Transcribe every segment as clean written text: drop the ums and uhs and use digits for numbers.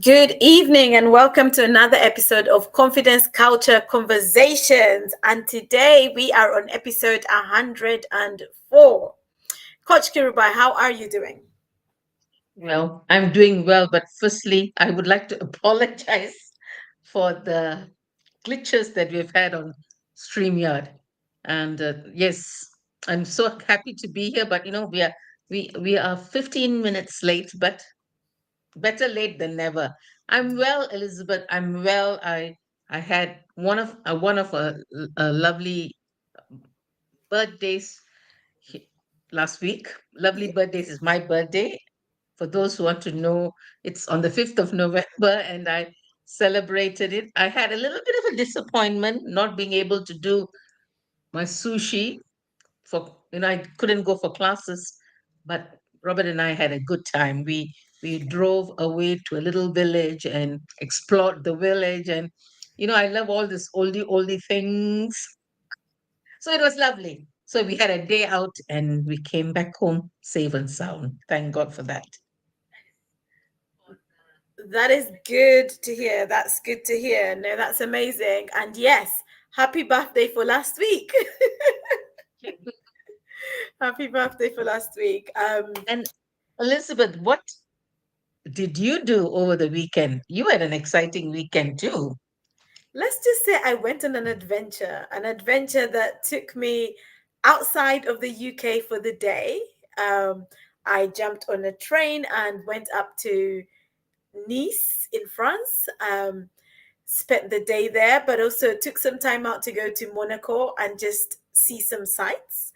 Good evening and welcome to another episode of Confidence Culture Conversations. And today we are on episode 104. Coach Kirubai, how are you doing? Well, I'm doing well, but firstly, I would like to apologize for the glitches that we've had on StreamYard. And yes, I'm so happy to be here, but we are 15 minutes late, but better late than never. I'm well, Elizabeth. I'm well. I had one of a lovely birthdays he- last week. Lovely birthdays is my birthday. For those who want to know, it's on the 5th of November and I celebrated it. I had a little bit of a disappointment not being able to do my sushi I couldn't go for classes, but Robert and I had a good time. We drove away to a little village and explored the village, and I love all this oldie things. So it was lovely. So we had a day out and we came back home safe and sound. Thank God for that. That is good to hear. That's good to hear. No, that's amazing. And yes, happy birthday for last week. Happy birthday for last week. And Elizabeth, what did you do over the weekend? You had an exciting weekend too. Let's just say I went on an adventure that took me outside of the UK for the day. Um, I jumped on a train and went up to Nice in France. Spent the day there, but also took some time out to go to Monaco and just see some sights,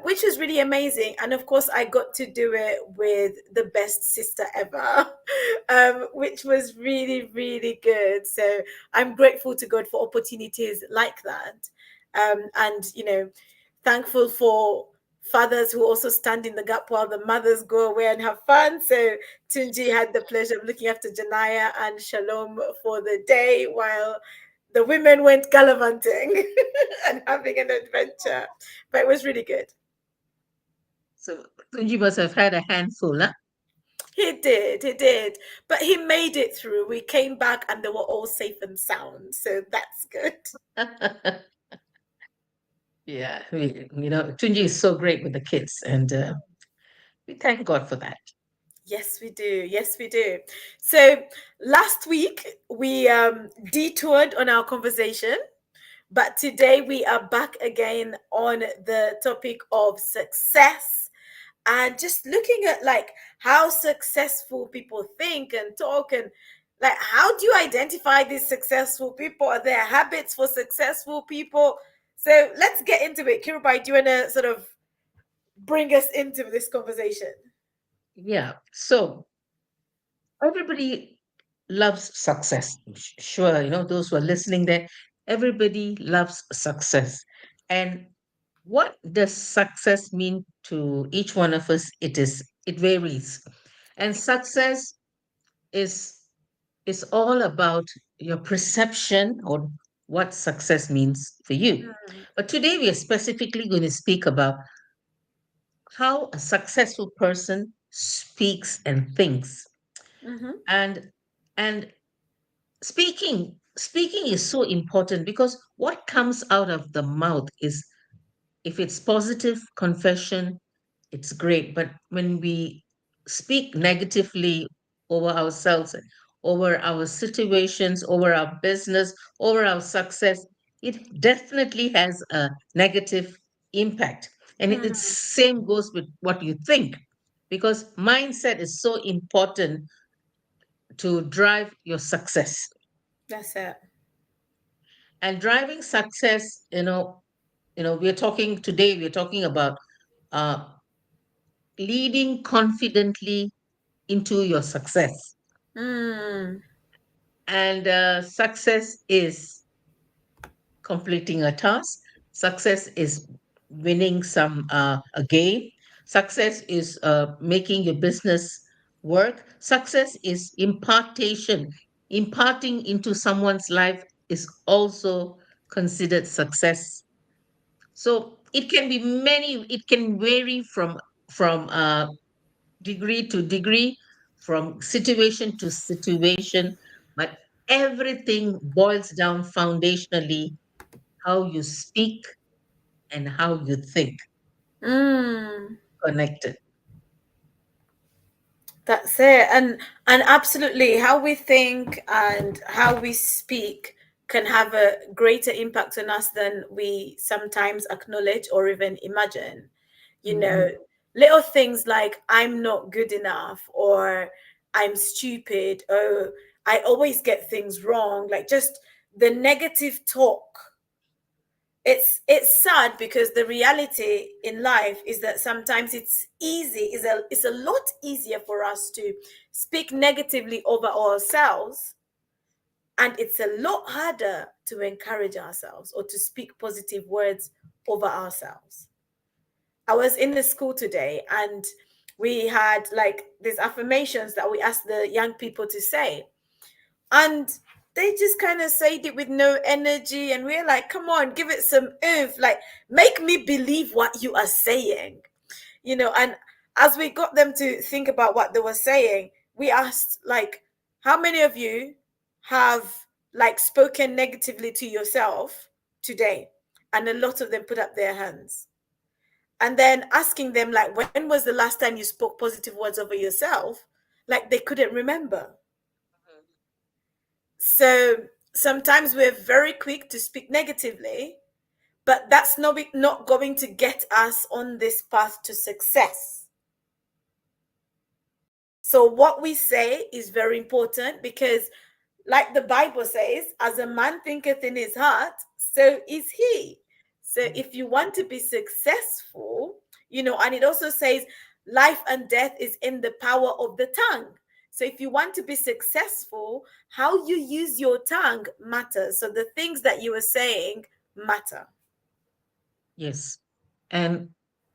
which was really amazing. And of course, I got to do it with the best sister ever, which was really, really good. So I'm grateful to God for opportunities like that. And thankful for fathers who also stand in the gap while the mothers go away and have fun. So Tunji had the pleasure of looking after Janaya and Shalom for the day while the women went gallivanting and having an adventure. But it was really good. So you must have had a handful, huh? He did. But he made it through. We came back and they were all safe and sound. So that's good. Yeah, Tunji is so great with the kids, and we thank God for that. Yes, we do. Yes, we do. So last week we detoured on our conversation. But today we are back again on the topic of success and just looking at like how successful people think and talk and like how do you identify these successful people? Are there habits for successful people? So let's get into it. Kirubai, do you want to sort of bring us into this conversation? Yeah. So everybody loves success. Sure, those who are listening there, everybody loves success. And what does success mean to each one of us? It varies. And success is is all about your perception or what success means for you. But today we are specifically going to speak about how a successful person speaks and thinks. Mm-hmm. And and speaking is so important because what comes out of the mouth is, if it's positive confession, it's great. But when we speak negatively over ourselves, over our situations, over our business, over our success, it definitely has a negative impact. And it same goes with what you think, because mindset is so important to drive your success. That's it. And driving success, we're talking about uh, leading confidently into your success. Mm. And success is completing a task. Success is winning a game. Success is making your business work. Success is impartation. Imparting into someone's life is also considered success. So it can be many. It can vary from degree to degree, from situation to situation, but everything boils down foundationally how you speak and how you think Mm. connected. That's it. And absolutely how we think and how we speak can have a greater impact on us than we sometimes acknowledge or even imagine. You know, Mhm. little things like I'm not good enough or I'm stupid, oh, I always get things wrong, like just the negative talk. It's sad because the reality in life is that sometimes it's a lot easier for us to speak negatively over ourselves, and it's a lot harder to encourage ourselves or to speak positive words over ourselves. I was in the school today and we had like these affirmations that we asked the young people to say, and they just kind of said it with no energy, and we're like, come on, give it some oomph, like make me believe what you are saying, and as we got them to think about what they were saying, we asked, like, how many of you have like spoken negatively to yourself today? And a lot of them put up their hands. And then asking them, like, when was the last time you spoke positive words over yourself? Like, they couldn't remember. So sometimes we're very quick to speak negatively, but that's not going to get us on this path to success. So what we say is very important because, like the Bible says, as a man thinketh in his heart, so is he. So if you want to be successful, and it also says life and death is in the power of the tongue. So if you want to be successful, how you use your tongue matters. So the things that you are saying matter. Yes. And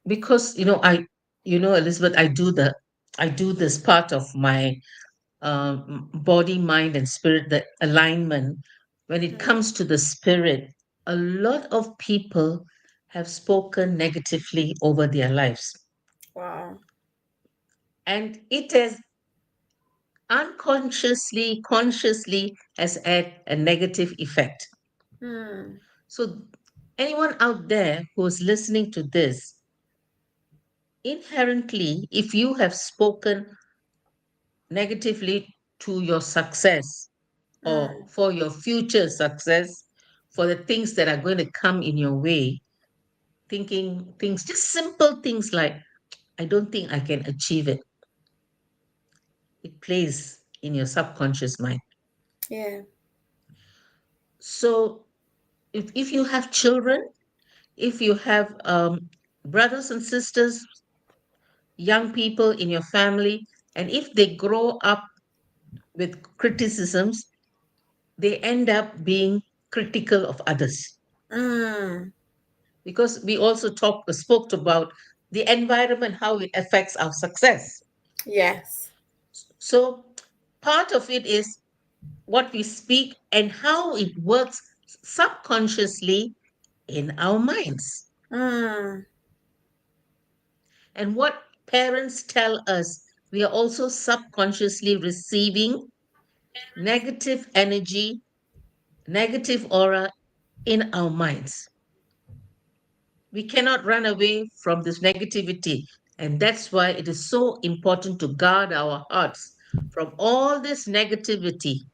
because, Elizabeth, I do this part of my body, mind, and spirit, the alignment. When it Mm. comes to the spirit, a lot of people have spoken negatively over their lives. Wow. And it has unconsciously, consciously has had a negative effect. Hmm. So, anyone out there who's listening to this, inherently, if you have spoken negatively to your success or Hmm. for your future success, for the things that are going to come in your way, thinking things, just simple things like, I don't think I can achieve it. It plays in your subconscious mind. Yeah. So if you have children, if you have brothers and sisters, young people in your family, and if they grow up with criticisms, they end up being critical of others. Hmm. Because we also spoke about the environment, how it affects our success. Yes. So part of it is what we speak and how it works subconsciously in our minds. Hmm. And what parents tell us, we are also subconsciously receiving negative energy, negative aura in our minds. We cannot run away from this negativity. And that's why it is so important to guard our hearts from all this negativity,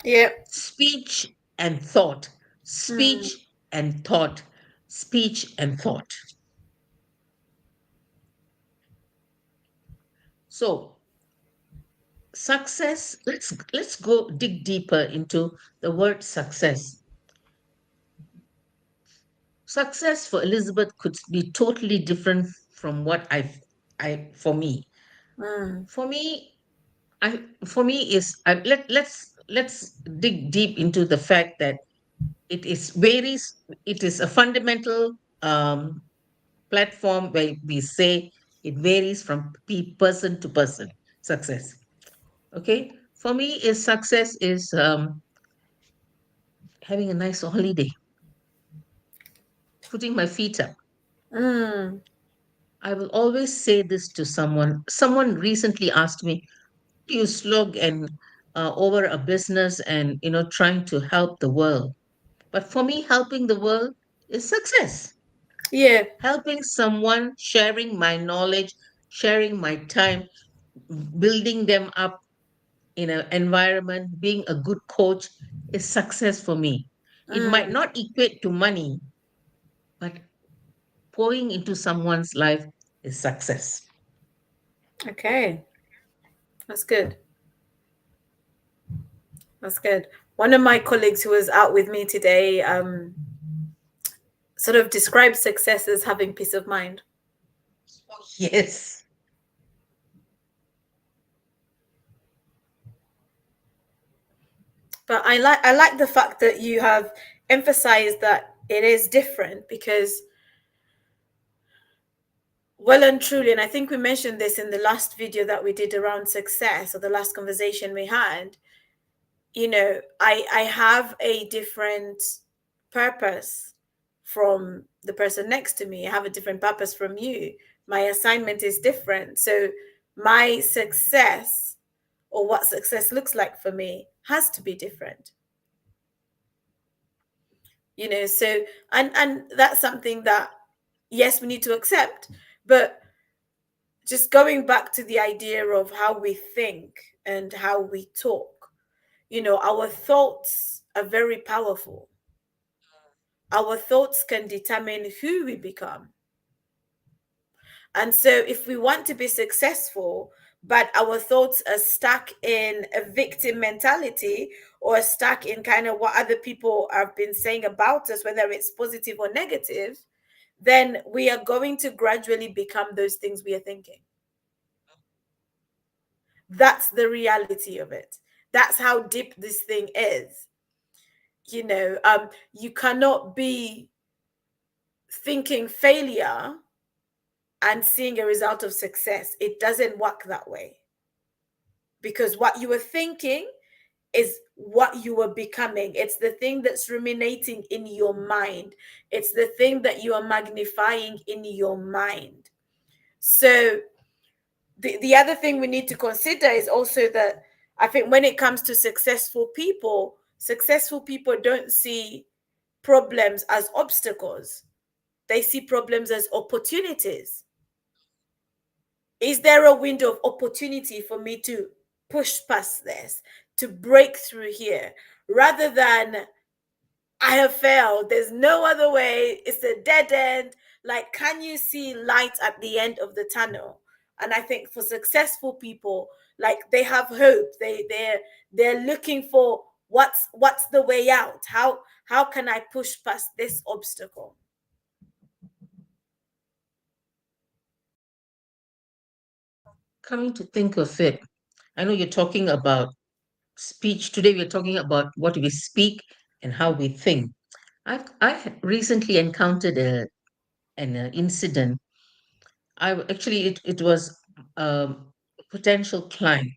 Yep. speech and thought, Hmm. speech and thought, speech and thought. So, success, let's go dig deeper into the word success. Success for Elizabeth could be totally different from what I for me. Hmm. For me, for me is let's dig deep into the fact that it is varies. It is a fundamental platform where we say it varies from person to person. Success, okay. For me, is success is having a nice holiday, putting my feet up. Hmm. I will always say this to someone. Someone recently asked me, you slog and over a business and trying to help the world. But for me, helping the world is success. Yeah. Helping someone, sharing my knowledge, sharing my time, building them up in an environment, being a good coach is success for me. It might Mm, not equate to money, but pouring into someone's life is success. okay. That's good. That's good. One of my colleagues who was out with me today sort of described success as having peace of mind. Yes. But I like the fact that you have emphasized that it is different because well and truly, and I think we mentioned this in the last video that we did around success or the last conversation we had, I have a different purpose from the person next to me. I have a different purpose from you. My assignment is different. So my success or what success looks like for me has to be different. So and that's something that yes, we need to accept, but just going back to the idea of how we think and how we talk, our thoughts are very powerful. Our thoughts can determine who we become. And so, if we want to be successful, but our thoughts are stuck in a victim mentality or stuck in kind of what other people have been saying about us, whether it's positive or negative, then we are going to gradually become those things we are thinking. That's the reality of it. That's how deep this thing is. You cannot be thinking failure and seeing a result of success. It doesn't work that way because what you were thinking is what you are becoming. It's the thing that's ruminating in your mind, it's the thing that you are magnifying in your mind. So, the other thing we need to consider is also that I think when it comes to successful people don't see problems as obstacles, they see problems as opportunities. Is there a window of opportunity for me to push past this, to break through here, rather than I have failed, there's no other way, it's a dead end? Like, can you see light at the end of the tunnel? And I think for successful people, like, they have hope. They're looking for what's the way out. How can I push past this obstacle? Coming to think of it, I know you're talking about speech. Today we're talking about what we speak and how we think. I recently encountered an incident. It was a potential client,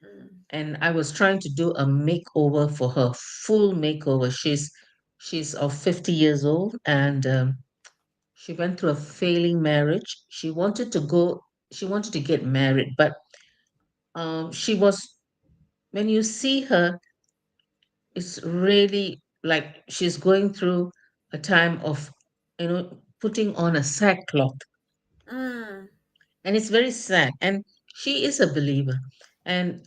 Mm, and I was trying to do a makeover for her, full makeover. She's of 50 years old, and she went through a failing marriage. She wanted to get married, but she was when you see her, it's really like she's going through a time of, putting on a sackcloth, mm, and it's very sad. And she is a believer, and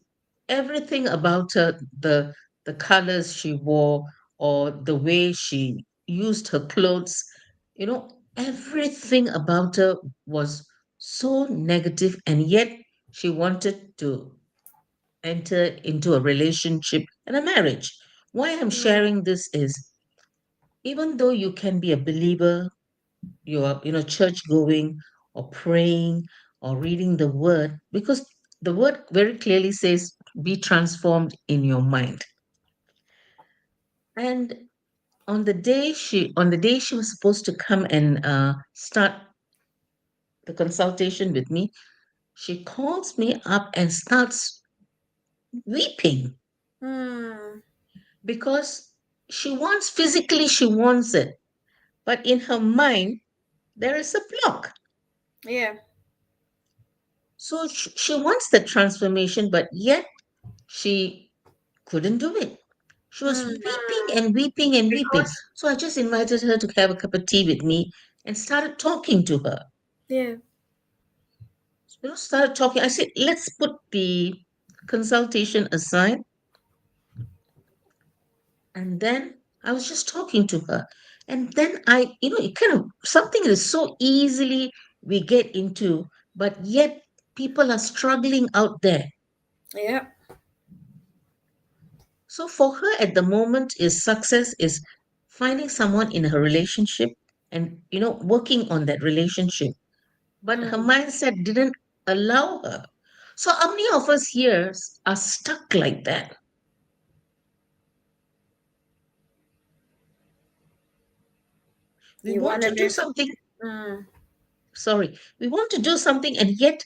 everything about her, the colors she wore, or the way she used her clothes, everything about her was so negative, and yet she wanted to enter into a relationship and a marriage. Why I'm mm, sharing this is, even though you can be a believer, you are, church going or praying or reading the word, because the word very clearly says, be transformed in your mind. And on the day she was supposed to come and start the consultation with me, she calls me up and starts weeping mm. because she wants it, but in her mind there is a block. Yeah. So she wants the transformation, but yet she couldn't do it. She was Mm. weeping and weeping and weeping. Because So I just invited her to have a cup of tea with me and started talking to her. yeah, Started talking. I said, let's put the consultation aside. And then I was just talking to her. And then it kind of something that is so easily we get into, but yet people are struggling out there. yeah. So for her at the moment is success is finding someone in her relationship and working on that relationship. But her Mm. mindset didn't allow her. So how many of us here are stuck like that? We You want want to to do move. something, Mm. sorry, we want to do something and yet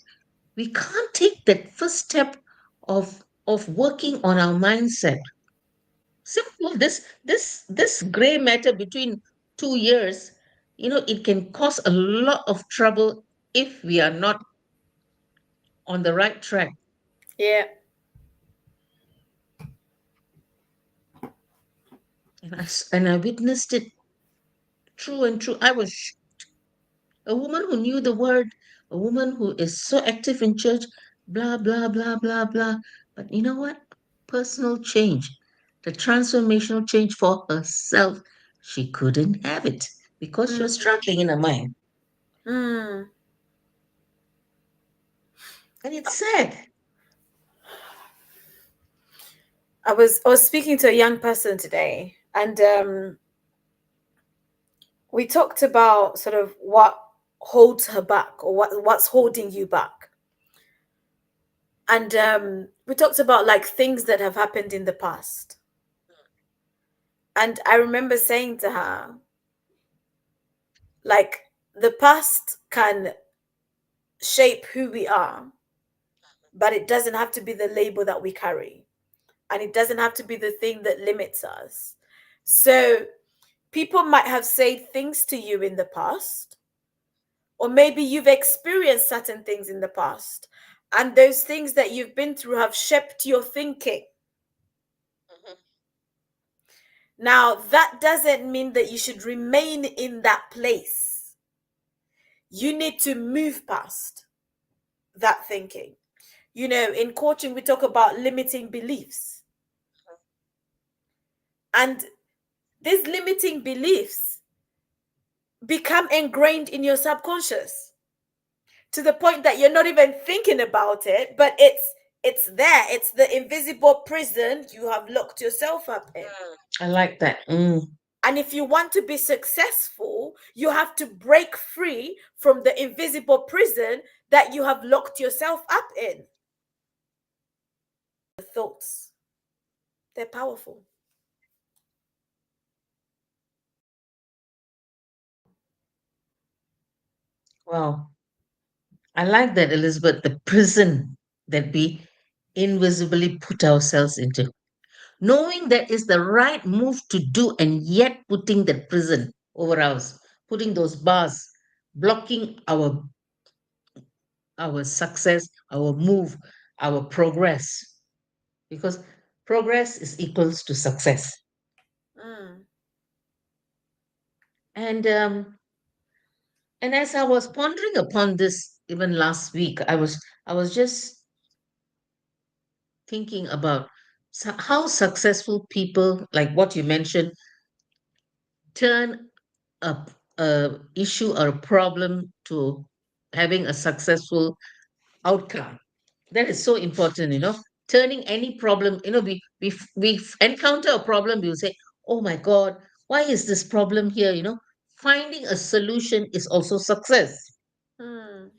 we can't take that first step of working on our mindset. Simple. This gray matter between 2 years, it can cause a lot of trouble if we are not on the right track. Yeah. And I witnessed it true and true. I was a woman who knew the word, a woman who is so active in church, blah, blah, blah, blah, blah. But you know what? Personal change, the transformational change for herself, she couldn't have it because she Mm. was struggling in her mind. Mm. And it's sad. I was speaking to a young person today, and we talked about sort of what holds her back, or what's holding you back. And we talked about like things that have happened in the past. And I remember saying to her, like, the past can shape who we are, but it doesn't have to be the label that we carry. And it doesn't have to be the thing that limits us. So people might have said things to you in the past, or maybe you've experienced certain things in the past. And those things that you've been through have shaped your thinking. Mhm. Now, that doesn't mean that you should remain in that place. You need to move past that thinking. In coaching, we talk about limiting beliefs. And these limiting beliefs become ingrained in your subconscious to the point that you're not even thinking about it, but it's there. It's the invisible prison you have locked yourself up in. I like that. Mm. And if you want to be successful, you have to break free from the invisible prison that you have locked yourself up in. The thoughts, they're powerful. Wow. I like that, Elizabeth, the prison that we invisibly put ourselves into. Knowing that is the right move to do, and yet putting that prison over us, putting those bars, blocking our success, our move, our progress. Because progress is equals to success. Mm, And as I was pondering upon this even last week, I was just thinking about how successful people, like what you mentioned, turn a, a issue or a problem to having a successful outcome. That is so important, turning any problem. We encounter a problem, we will say, oh my God, why is this problem here? Finding a solution is also success. mm,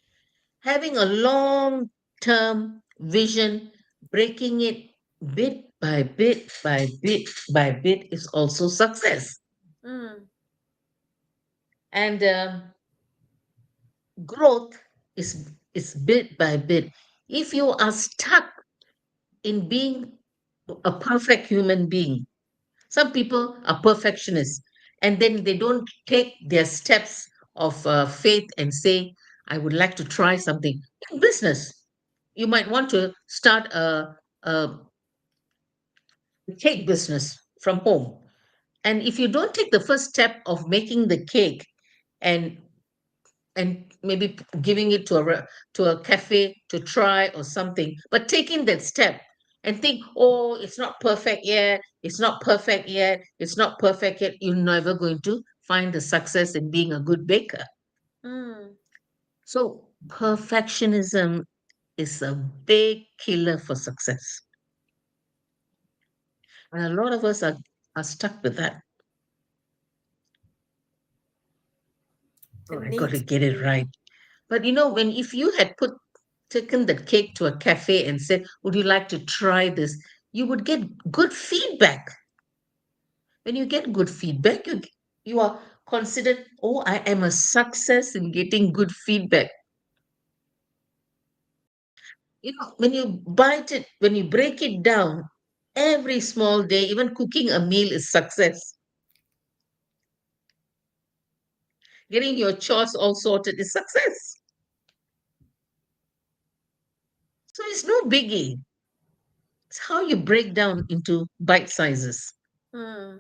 Having a long term vision, breaking it bit by bit by bit by bit is also success. mm, And growth is bit by bit. If you are stuck in being a perfect human being, some people are perfectionists and then they don't take their steps of faith and say, I would like to try something in business. You might want to start a cake business from home. And if you don't take the first step of making the cake and maybe giving it to to a cafe to try or something, but taking that step and think, oh, it's not perfect yet, it's not perfect yet, it's not perfect yet, you're never going to find the success in being a good baker. Mm. So perfectionism is a big killer for success. And a lot of us are stuck with that. Oh, It I got to needs to get it be. right. But when if you had taken the cake to a cafe and said, would you like to try this? You would get good feedback. When you get good feedback, you are considered, oh, I am a success in getting good feedback. When you bite it, when you break it down, every small day, even cooking a meal is success. Getting your chores all sorted is success. So it's no biggie. It's how you break down into bite sizes. Mm.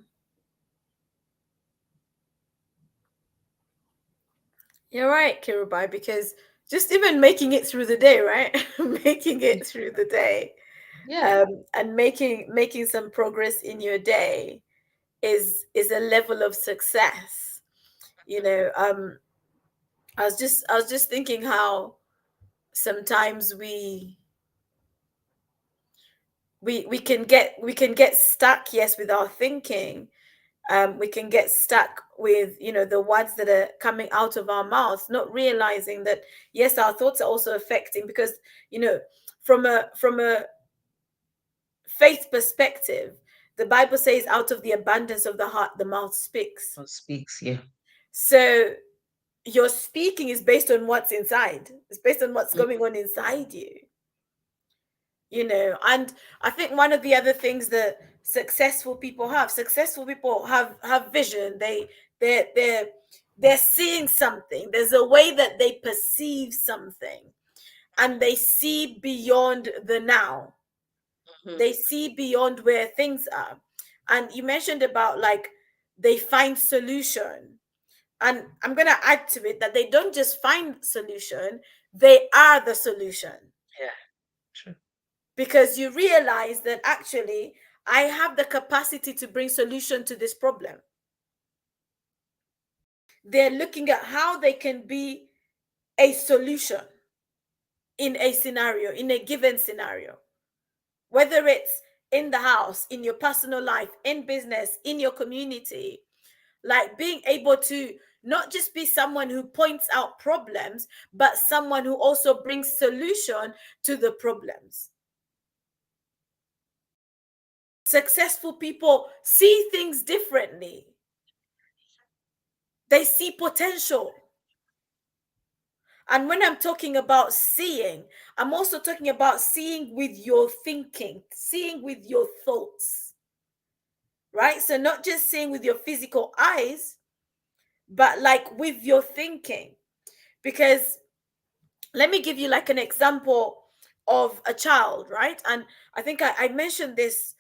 You're right, Kirubai, because just even making it through the day, right? Making it through the day, Yeah. and making some progress in your day is a level of success. You know, I was just thinking how sometimes we can get stuck, yes, with our thinking. We can get stuck with the words that are coming out of our mouths, not realizing that yes, our thoughts are also affecting, because you know from a faith perspective, the Bible says out of the abundance of the heart the mouth speaks. Speaks, yeah. So your speaking is based on what's inside. It's based on what's going Mhm. on inside you. And I think one of the other things that successful people have vision. They're seeing something. There's a way that they perceive something, and they see beyond the now. Mhm. They see beyond where things are. And you mentioned about, like, they find solution, and I'm going to add to it that they don't just find solution, they are the solution. Yeah, true. Because you realize that actually I have the capacity to bring solution to this problem. They're looking at how they can be a solution in a scenario, in a given scenario, whether it's in the house, in your personal life, in business, in your community. Like, being able to not just be someone who points out problems, but someone who also brings solution to the problems. Successful people see things differently. They see potential. And when I'm talking about seeing, I'm also talking about seeing with your thinking, seeing with your thoughts, right? So, not just seeing with your physical eyes, but like with your thinking. Because let me give you like an example of a child, right? And I think I mentioned this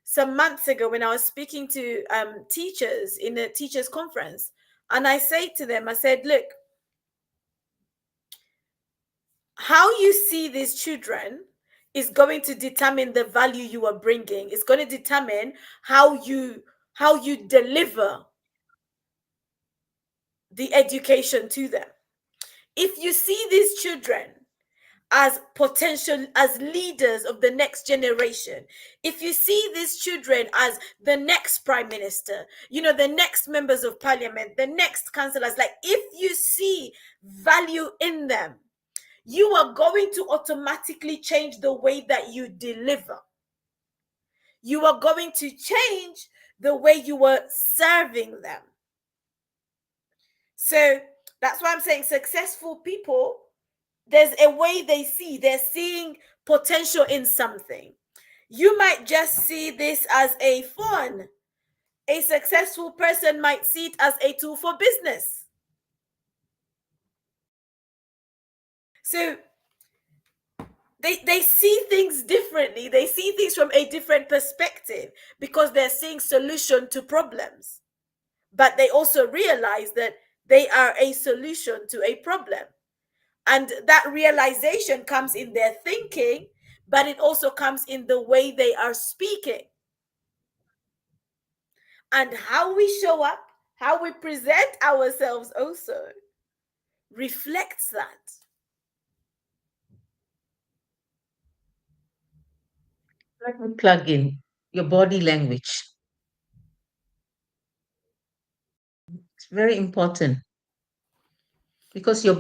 some months ago when I was speaking to teachers in a teachers conference. And I say to them, I said, look, how you see these children is going to determine the value you are bringing. It's going to determine how you deliver the education to them. If you see these children as potential, as leaders of the next generation, if you see these children as the next prime minister, the next members of parliament, the next councillors, like, if you see value in them, you are going to automatically change the way that you deliver. You are going to change the way you were serving them. So that's why I'm saying successful people, there's a way they're seeing potential in something. You might just see this as a fun. A successful person might see it as a tool for business. So They see things differently. They see things from a different perspective because they're seeing solution to problems. But they also realize that they are a solution to a problem. And that realization comes in their thinking, but it also comes in the way they are speaking. And how we show up, how we present ourselves also reflects that. Let me plug in your body language. It's very important because your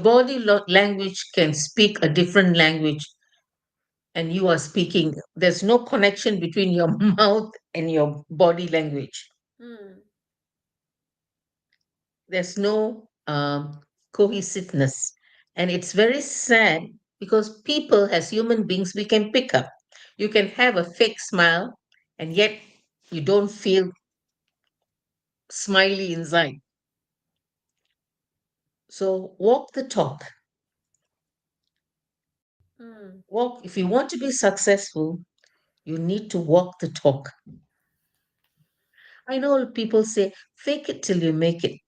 language can speak a different language and you are speaking. There's no connection between your mouth and your body language. Mm, There's no cohesiveness. And it's very sad because people, as human beings, we can pick up. You can have a fake smile and yet you don't feel smiley inside. So walk the talk. mm, Walk. If you want to be successful, you need to walk the talk. I know people say, fake it till you make it.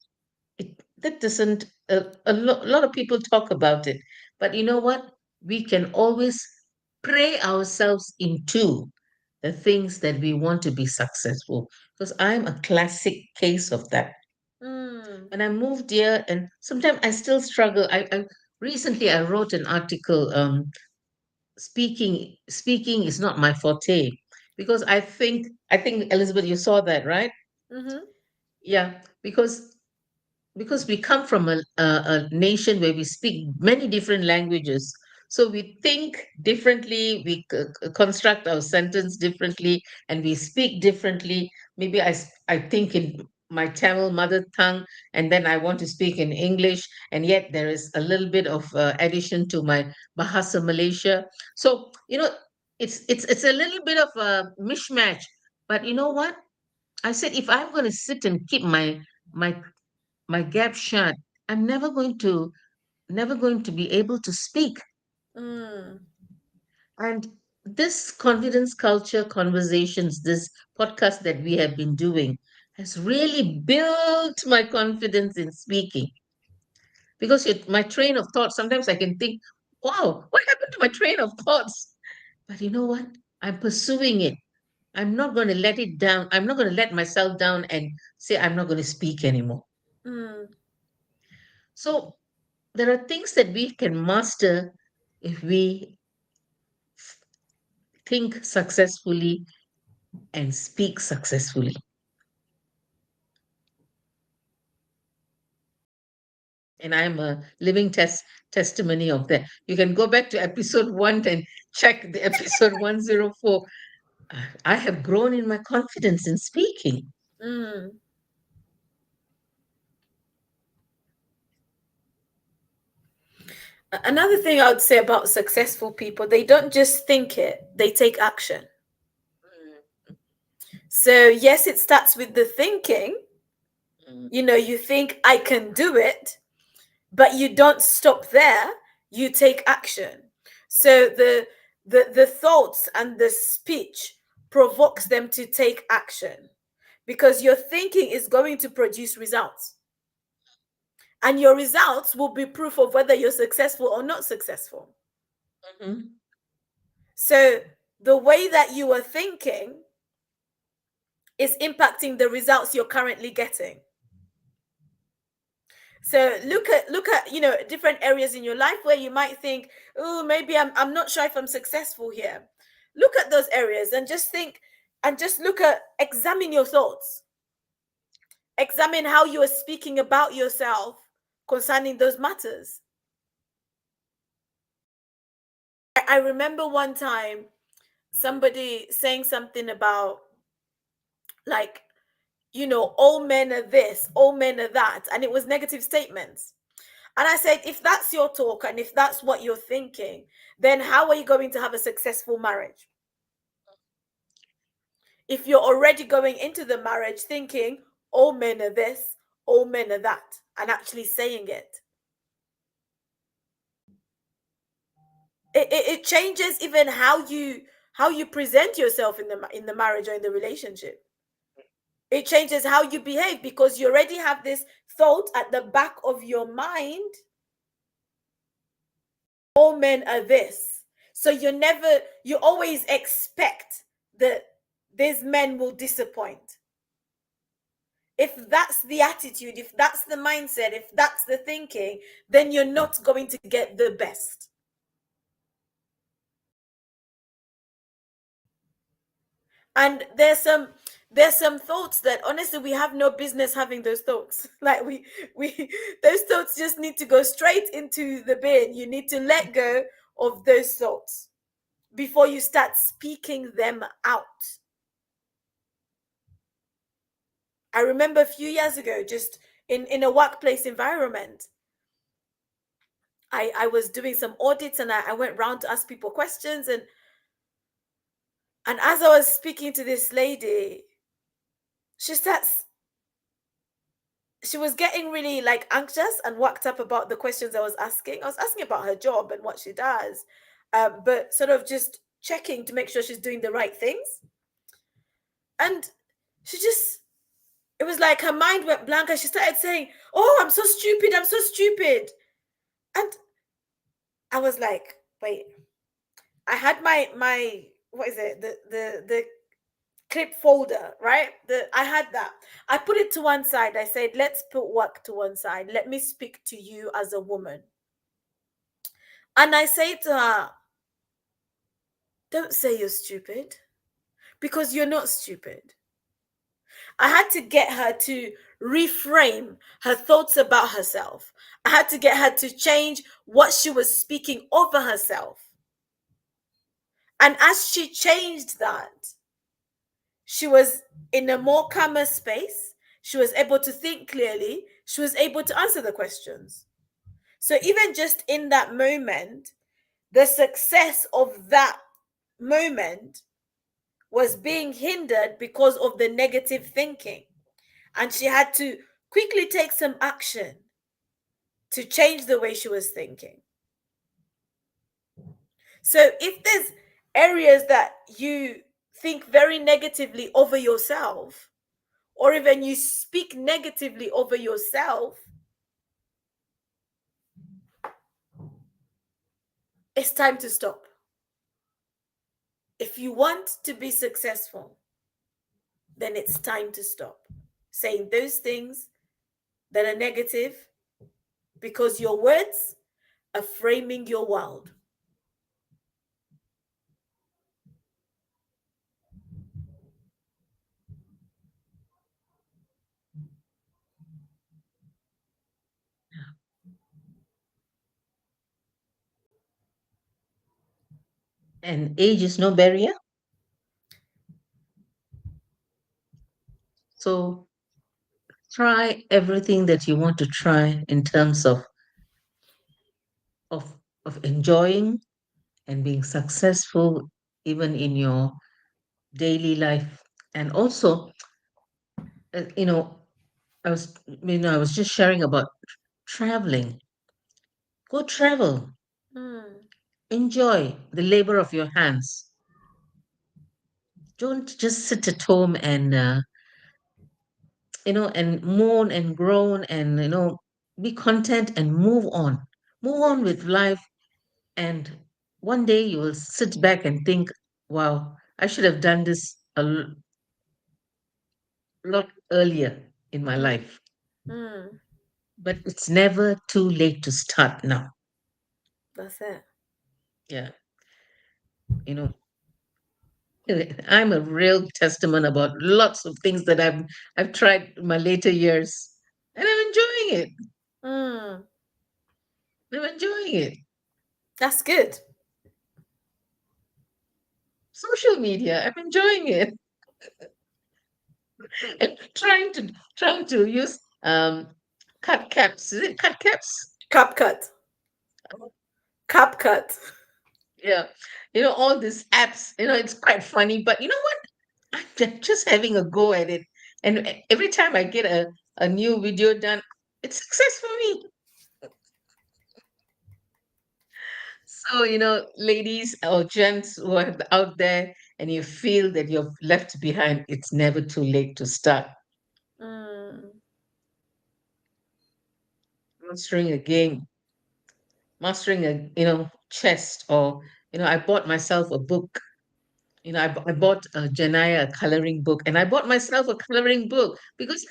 That doesn't, lot of people talk about it. But you know what? We can always pray ourselves into the things that we want to be successful. Because I'm a classic case of that. mm, When I moved here, and sometimes I still struggle. I recently I wrote an article. Speaking is not my forte because I think Elizabeth, you saw that, right? mm-hmm, Yeah, because we come from a nation where we speak many different languages, so we think differently, we construct our sentence differently, and we speak differently. Maybe I think in my Tamil mother tongue, and then I want to speak in English, and yet there is a little bit of addition to my Bahasa Malaysia. So it's a little bit of a mishmash. But you know what? I said if I'm going to sit and keep my my gap shut, I'm never going to be able to speak. mm, And this confidence culture conversations, this podcast that we have been doing, has really built my confidence in speaking. Because my train of thought, sometimes I can think, wow, what happened to my train of thoughts? But you know what? I'm pursuing it. I'm not going to let it down. I'm not going to let myself down and say I'm not going to speak anymore. mm, So there are things that we can master if we think successfully and speak successfully. And I'm a living testimony of that. You can go back to episode 1 and check the episode 104. I have grown in my confidence in speaking. mm. Another thing I would say about successful people, they don't just think it, they take action. So, yes, it starts with the thinking. Mm, You think, I can do it, but you don't stop there, you take action. So, the thoughts and the speech provokes them to take action because your thinking is going to produce results. And your results will be proof of whether you're successful or not successful. mhm. So the way that you are thinking is impacting the results you're currently getting. So look at different areas in your life where you might think, oh, maybe I'm not sure if I'm successful here. Look at those areas and just think and just examine your thoughts. Examine how you are speaking about yourself concerning those matters. I remember one time somebody saying something about, like, all men are this, all men are that, and it was negative statements. And I said, if that's your talk and if that's what you're thinking, then how are you going to have a successful marriage? If you're already going into the marriage thinking all men are this, all men are that, and actually saying it. It changes even how you present yourself in the marriage or in the relationship. It changes how you behave because you already have this thought at the back of your mind: all men are this. So you always expect that these men will disappoint. If that's the attitude, if that's the mindset, if that's the thinking, then you're not going to get the best. And there's some thoughts that honestly we have no business having those thoughts. Like we those thoughts just need to go straight into the bin. You need to let go of those thoughts before you start speaking them out. I remember a few years ago, just in a workplace environment, I was doing some audits, and I went round to ask people questions, and as I was speaking to this lady, she starts she was getting really like anxious and worked up about the questions I was asking. I was asking about her job and what she does, but sort of just checking to make sure she's doing the right things. And she just, it was like her mind went blank and she started saying, "Oh, I'm so stupid. I'm so stupid." And I was like, wait, I had my what is it? The clip folder, right? I had that. I put it to one side. I said, let's put work to one side. Let me speak to you as a woman. And I say to her, don't say you're stupid because you're not stupid. I had to get her to reframe her thoughts about herself. I had to get her to change what she was speaking over herself. And as she changed that, she was in a more calmer space. She was able to think clearly. She was able to answer the questions. So, even just in that moment, the success of that moment was being hindered because of the negative thinking. And she had to quickly take some action to change the way she was thinking. So, if there's areas that you think very negatively over yourself, or even you speak negatively over yourself, it's time to stop. If you want to be successful, then it's time to stop saying those things that are negative, because your words are framing your world. And age is no barrier. So try everything that you want to try in terms of of enjoying and being successful even in your daily life. And also, uh, you know, I was just sharing about traveling. Go travel. Mm, Enjoy the labor of your hands. Don't just sit at home and and moan and groan and be content and move on. Move on with life, and one day you will sit back and think, "Wow, I should have done this lot earlier in my mm, life." mm. But it's never too late to start now. That's it. Yeah, you know, I'm a real testament about lots of things that I've tried in my later years, and I'm enjoying it. Mm, I'm enjoying it. that's good. Social media, I'm enjoying it. And trying to use cut caps. Is it cut caps? Cap cut. Cap cut. Yeah. All these apps, it's quite funny, but you know what? I'm just having a go at it. And every time I get a new video done, it's success for me. So, ladies or gents who are out there and you feel that you're left behind, it's never too late to start Mm, mastering a game, mastering chess, or, I bought myself a book. I bought Janaya a coloring book, and I bought myself a coloring book because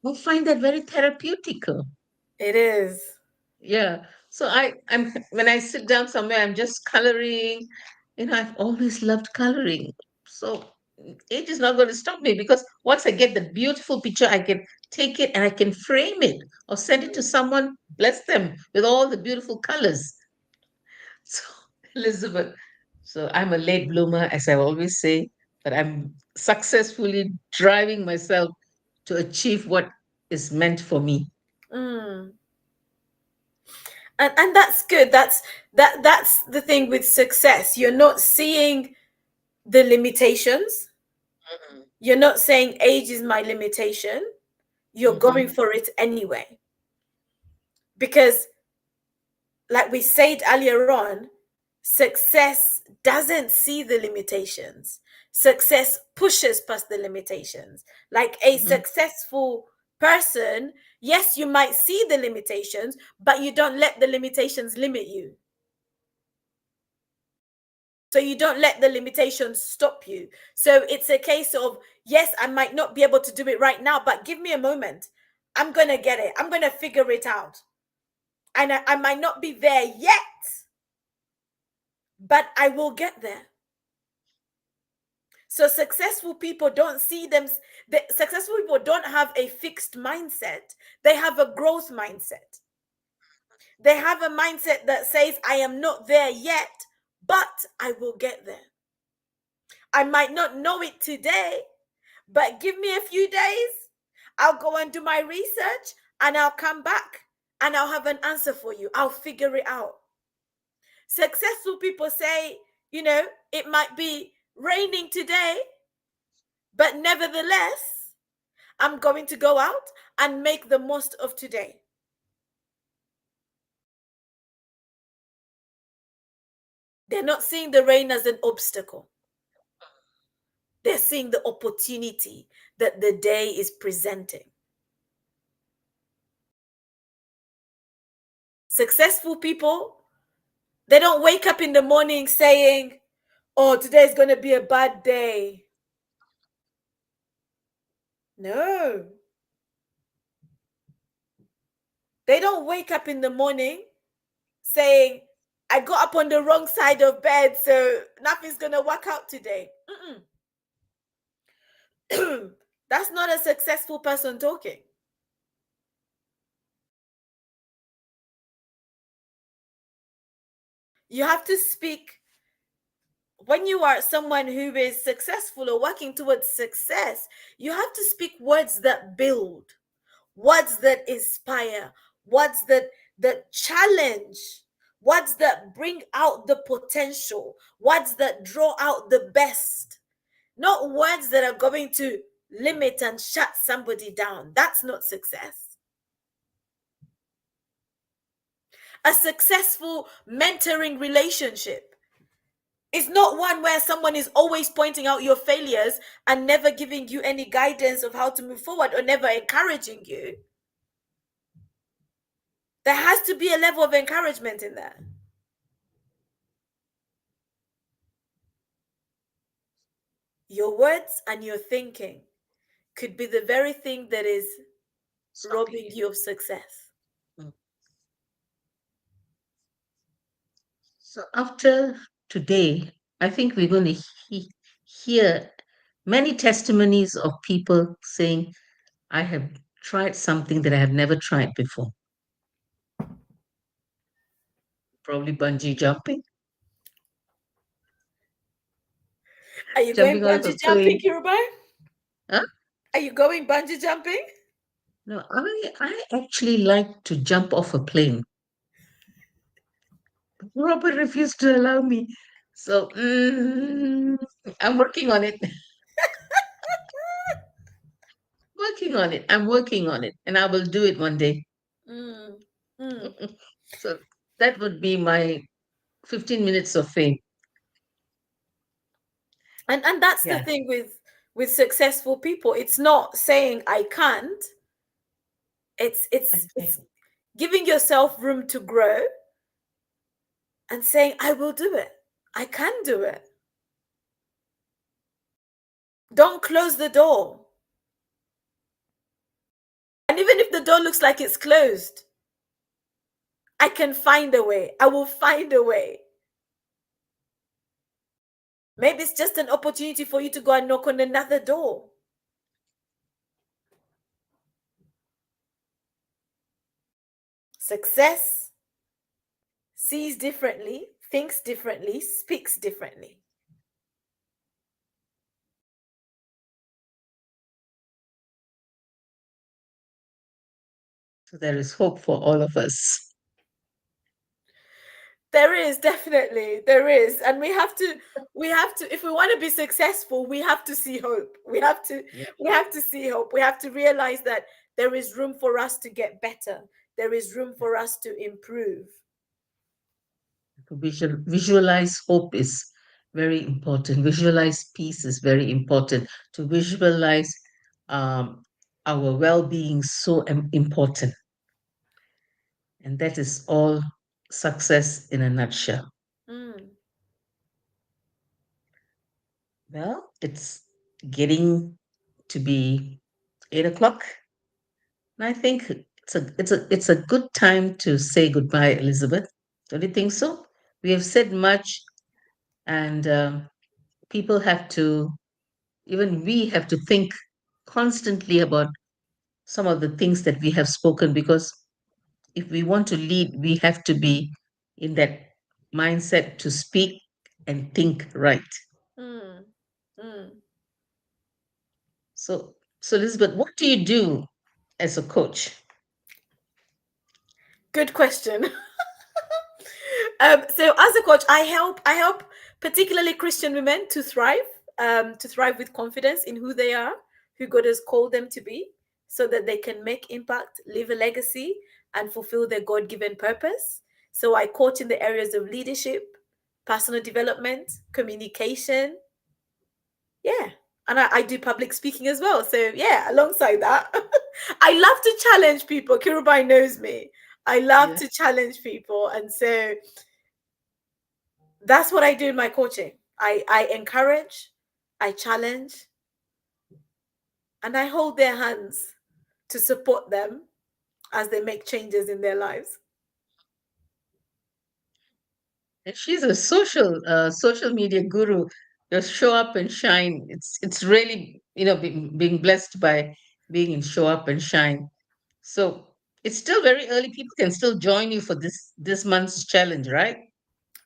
I find that very therapeutic. it is. Yeah. So I'm when I sit down somewhere, I'm just coloring. I've always loved coloring. So age is not going to stop me because once I get the beautiful picture, I can take it and I can frame it or send it to Mm, someone, bless them with all the beautiful colors. So, Elizabeth, so I'm a late bloomer, as I always say, but I'm successfully driving myself to achieve what is meant for me. mm. And that's good. That's the thing with success. You're not seeing the limitations. You're not saying age is my limitation. You're going Mm-hmm. for it anyway. Because, like we said earlier on, success doesn't see the limitations. Success pushes past the limitations. Like a Mm-hmm. successful person, yes, you might see the limitations, but you don't let the limitations limit you. So you don't let the limitations stop you. So it's a case of, yes, I might not be able to do it right now, but give me a moment. I'm going to get it. I'm going to figure it out. And I might not be there yet, but I will get there. So successful people don't see them, the successful people don't have a fixed mindset. They have a growth mindset. They have a mindset that says, I am not there yet, but I will get there. I might not know it today, but give me a few days. I'll go and do my research and I'll come back and I'll have an answer for you. I'll figure it out. Successful people say, it might be raining today, but nevertheless, I'm going to go out and make the most of today. They're not seeing the rain as an obstacle. They're seeing the opportunity that the day is presenting. Successful people, they don't wake up in the morning saying, oh, today's going to be a bad day. No. They don't wake up in the morning saying, I got up on the wrong side of bed, so nothing's going to work out today. That's not a successful person talking. You have to speak when you are someone who is successful or working towards success. You have to speak words that build, words that inspire, words that challenge, words that bring out the potential, words that draw out the best, not words that are going to limit and shut somebody down. That's not success. A successful mentoring relationship is not one where someone is always pointing out your failures and never giving you any guidance of how to move forward or never encouraging you. There has to be a level of encouragement in there. Your words and your thinking could be the very thing that is Stopping robbing you. you of success. Mm. So after today, I think we're going to hear many testimonies of people saying, I have tried something that I have never tried before. Probably bungee jumping, Are you going jumping out of bungee a jumping, plane. Kirubai? Huh? Are you going bungee jumping? No, I actually like to jump off a plane. Robert refused to allow me. So I'm working on it. Working on it. I'm working on it. And I will do it one day. Mm, mm, So that would be my 15 minutes of fame. And that's the Yeah. thing with successful people. It's not saying I can't. Okay. It's giving yourself room to grow and saying I will do it. I can do it. Don't close the door. And even if the door looks like it's closed, I can find a way. I will find a way. Maybe it's just an opportunity for you to go and knock on another door. Success sees differently, thinks differently, speaks differently. So there is hope for all of us. There is definitely, there is. And we have to, if we want to be successful, we have to see hope. Yeah. We have to see hope. We have to realize that there is room for us to get better. There is room for us to improve. To visualize hope is very important. Visualize peace is very important. To visualize um, our well-being so important. And that is all success in a nutshell. Mm. Well, it's getting to be 8 o'clock. And I think it's a good time to say goodbye, Elizabeth. Don't you think so? We have said much, and people have to, even we have to think constantly about some of the things that we have spoken, because if we want to lead, we have to be in that mindset to speak and think right. Mm. Mm. So Elizabeth, what do you do as a coach? Good question. So as a coach, I help particularly Christian women to thrive with confidence in who they are, who God has called them to be, so that they can make impact, leave a legacy, and fulfill their God-given purpose. So I coach in the areas of leadership, personal development, communication, yeah. And I do public speaking as well. So yeah, alongside that, I love to challenge people. Kirubai knows me. I love Yeah. to challenge people. And so that's what I do in my coaching. I encourage, I challenge, and I hold their hands to support them as they make changes in their lives. And she's a social media guru. Just show up and shine. It's really, being blessed by being in show up and shine. So it's still very early. People can still join you for this month's challenge, right?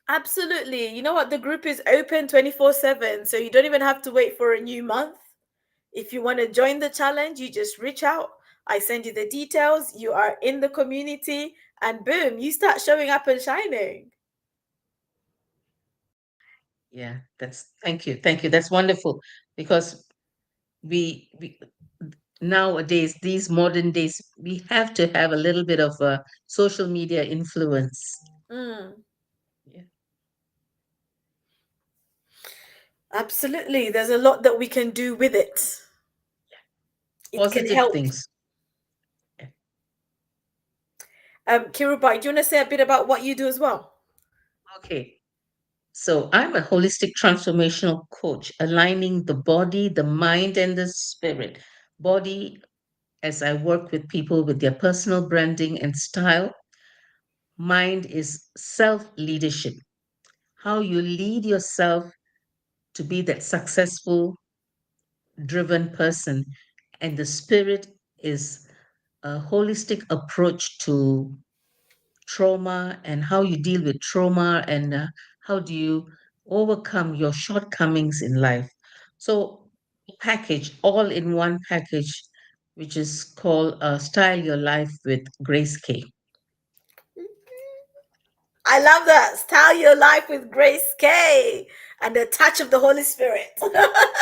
Absolutely. You know what? The group is open 24/7. So you don't even have to wait for a new month. If you want to join the challenge, you just reach out. I send you the details. You are in the community, and boom, you start showing up and shining. Yeah, that's thank you. That's wonderful, because we nowadays, these modern days, we have to have a little bit of a social media influence. Mm, Yeah. absolutely. There's a lot that we can do with it. It can Positive help. things. Yeah. Kirubai, do you want to say a bit about what you do as well? Okay. So I'm a holistic transformational coach, aligning the body, the mind, and the spirit. Body, as I work with people with their personal branding and style. Mind is self leadership, how you lead yourself to be that successful, driven person. And the spirit is a holistic approach to trauma and how you deal with trauma, and how do you overcome your shortcomings in life. So, package, all in one package, which is called Style Your Life with Grace K. I love that. Style your life with Grace K and the touch of the Holy Spirit.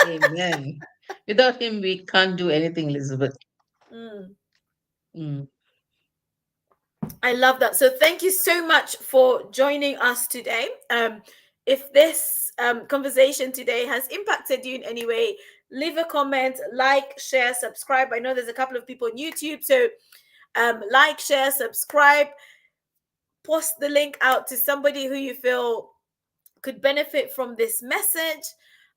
Amen. Without him, we can't do anything, Elizabeth. Mm. Mm. I love that. So thank you so much for joining us today. If this conversation today has impacted you in any way, leave a comment, like, share, subscribe. I know there's a couple of people on YouTube, so like, share, subscribe, post the link out to somebody who you feel could benefit from this message.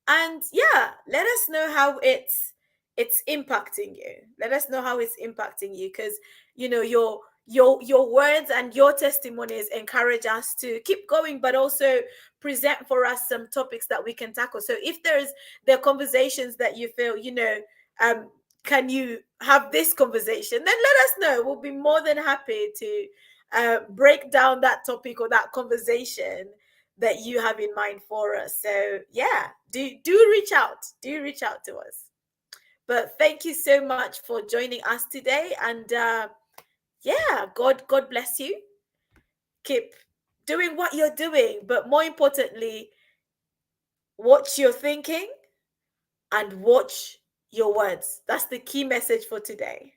And yeah, let us know how it's impacting you. Let us know how it's impacting you, because your words and your testimonies encourage us to keep going, but also present for us some topics that we can tackle. So if there are conversations that you feel, um can you have this conversation, then let us know. We'll be more than happy to break down that topic or that conversation that you have in mind for us. So yeah, do reach out. Do reach out to us. But thank you so much for joining us today. And yeah, God bless you. Keep doing what you're doing, but more importantly, watch your thinking and watch your words. That's the key message for today.